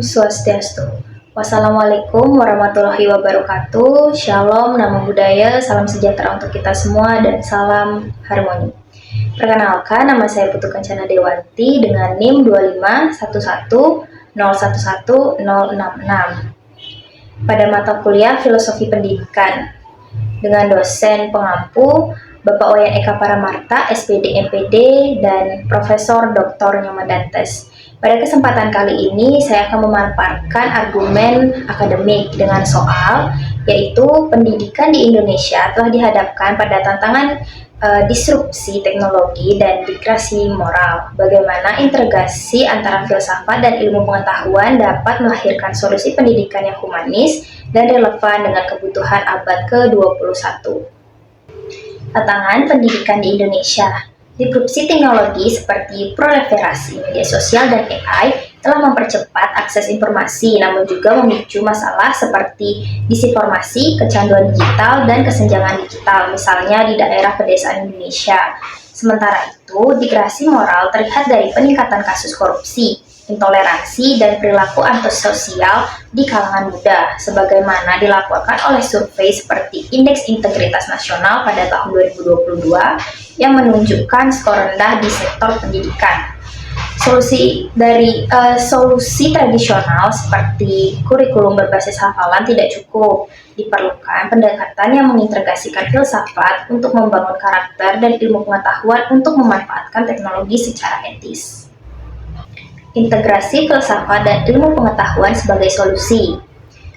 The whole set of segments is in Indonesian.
Swastiastu. Wassalamualaikum warahmatullahi wabarakatuh. Shalom, namo buddhaya, salam sejahtera untuk kita semua, dan salam harmoni. Perkenalkan, nama saya Putu Kencana Dewanti dengan NIM 25110110066 pada mata kuliah Filosofi Pendidikan dengan dosen pengampu Bapak Wayan Eka Paramarta, SPD MPD, dan Profesor Dr. Nyomadantes. Pada kesempatan kali ini, saya akan memaparkan argumen akademik dengan soal, yaitu pendidikan di Indonesia telah dihadapkan pada tantangan disrupsi teknologi dan degradasi moral. Bagaimana integrasi antara filsafat dan ilmu pengetahuan dapat melahirkan solusi pendidikan yang humanis dan relevan dengan kebutuhan abad ke-21. Tantangan pendidikan di Indonesia. Disrupsi teknologi seperti proliferasi media sosial dan AI telah mempercepat akses informasi, namun juga memicu masalah seperti disinformasi, kecanduan digital, dan kesenjangan digital, misalnya di daerah pedesaan Indonesia. Sementara itu, degradasi moral terlihat dari peningkatan kasus korupsi, intoleransi, dan perilaku antisosial di kalangan muda, sebagaimana dilaporkan oleh survei seperti Indeks Integritas Nasional pada tahun 2022 yang menunjukkan skor rendah di sektor pendidikan. Solusi tradisional seperti kurikulum berbasis hafalan tidak cukup. Diperlukan pendekatan yang mengintegrasikan filsafat untuk membangun karakter dan ilmu pengetahuan untuk memanfaatkan teknologi secara etis. Integrasi filsafat dan ilmu pengetahuan sebagai solusi.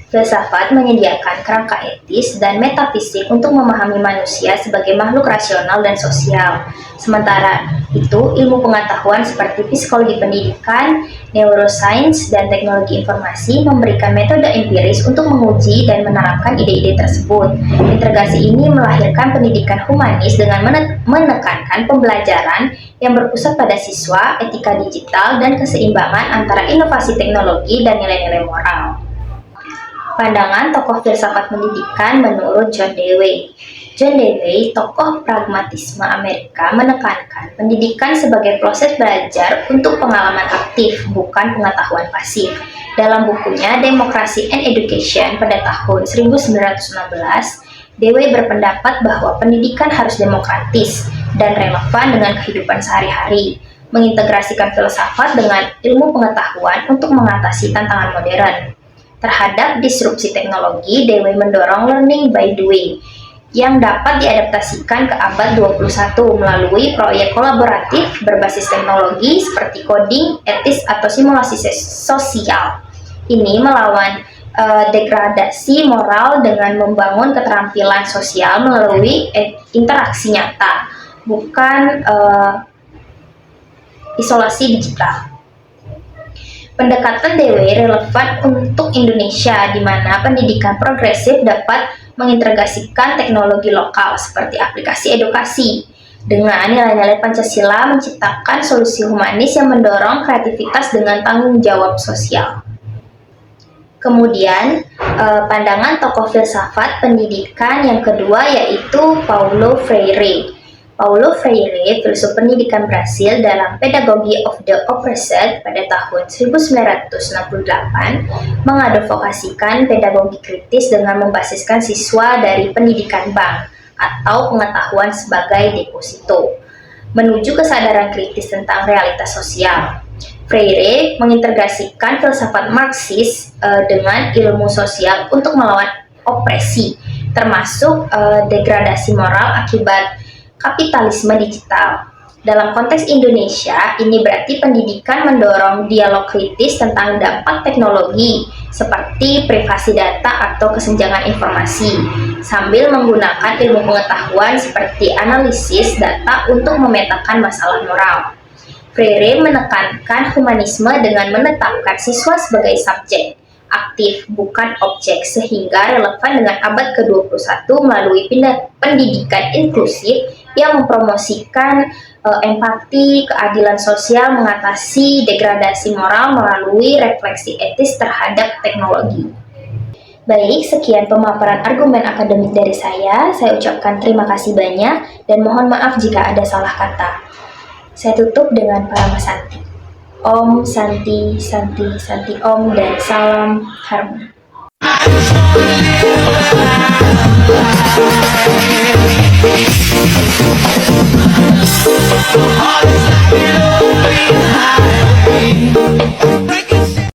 Filsafat menyediakan kerangka etis dan metafisik untuk memahami manusia sebagai makhluk rasional dan sosial. Sementara itu, ilmu pengetahuan seperti psikologi pendidikan, neuroscience, dan teknologi informasi memberikan metode empiris untuk menguji dan menerapkan ide-ide tersebut. Integrasi ini melahirkan pendidikan humanis dengan menekankan pembelajaran yang berpusat pada siswa, etika digital, dan keseimbangan antara inovasi teknologi dan nilai-nilai moral. Pandangan tokoh filsafat pendidikan menurut John Dewey. John Dewey, tokoh pragmatisme Amerika, menekankan pendidikan sebagai proses belajar untuk pengalaman aktif, bukan pengetahuan pasif. Dalam bukunya Democracy and Education pada tahun 1916, Dewey berpendapat bahwa pendidikan harus demokratis dan relevan dengan kehidupan sehari-hari, mengintegrasikan filsafat dengan ilmu pengetahuan untuk mengatasi tantangan modern. Terhadap disrupsi teknologi, Dewey mendorong learning by doing yang dapat diadaptasikan ke abad 21 melalui proyek kolaboratif berbasis teknologi seperti coding, etis, atau simulasi sosial. Ini melawan degradasi moral dengan membangun keterampilan sosial melalui interaksi nyata, bukan isolasi digital. Pendekatan Dewey relevan untuk Indonesia, di mana pendidikan progresif dapat mengintegrasikan teknologi lokal seperti aplikasi edukasi dengan nilai-nilai Pancasila, menciptakan solusi humanis yang mendorong kreativitas dengan tanggung jawab sosial. Kemudian, pandangan tokoh filsafat pendidikan yang kedua yaitu Paulo Freire. Paulo Freire, filsuf pendidikan Brasil, dalam Pedagogy of the Oppressed pada tahun 1968 mengadvokasikan pedagogi kritis dengan membasiskan siswa dari pendidikan bank atau pengetahuan sebagai deposito, menuju kesadaran kritis tentang realitas sosial. Freire mengintegrasikan filsafat Marxis dengan ilmu sosial untuk melawan opresi, termasuk degradasi moral akibat kapitalisme digital. Dalam konteks Indonesia, ini berarti pendidikan mendorong dialog kritis tentang dampak teknologi seperti privasi data atau kesenjangan informasi, sambil menggunakan ilmu pengetahuan seperti analisis data untuk memetakan masalah moral. Freire menekankan humanisme dengan menetapkan siswa sebagai subjek aktif, bukan objek, sehingga relevan dengan abad ke-21 melalui pendidikan inklusif yang mempromosikan empati, keadilan sosial, mengatasi degradasi moral melalui refleksi etis terhadap teknologi. Baik, sekian pemaparan argumen akademik dari saya. Saya ucapkan terima kasih banyak dan mohon maaf jika ada salah kata. Saya tutup dengan Paramasanti. Om Santi Santi Santi Om dan salam harmoni. All this like it all being high.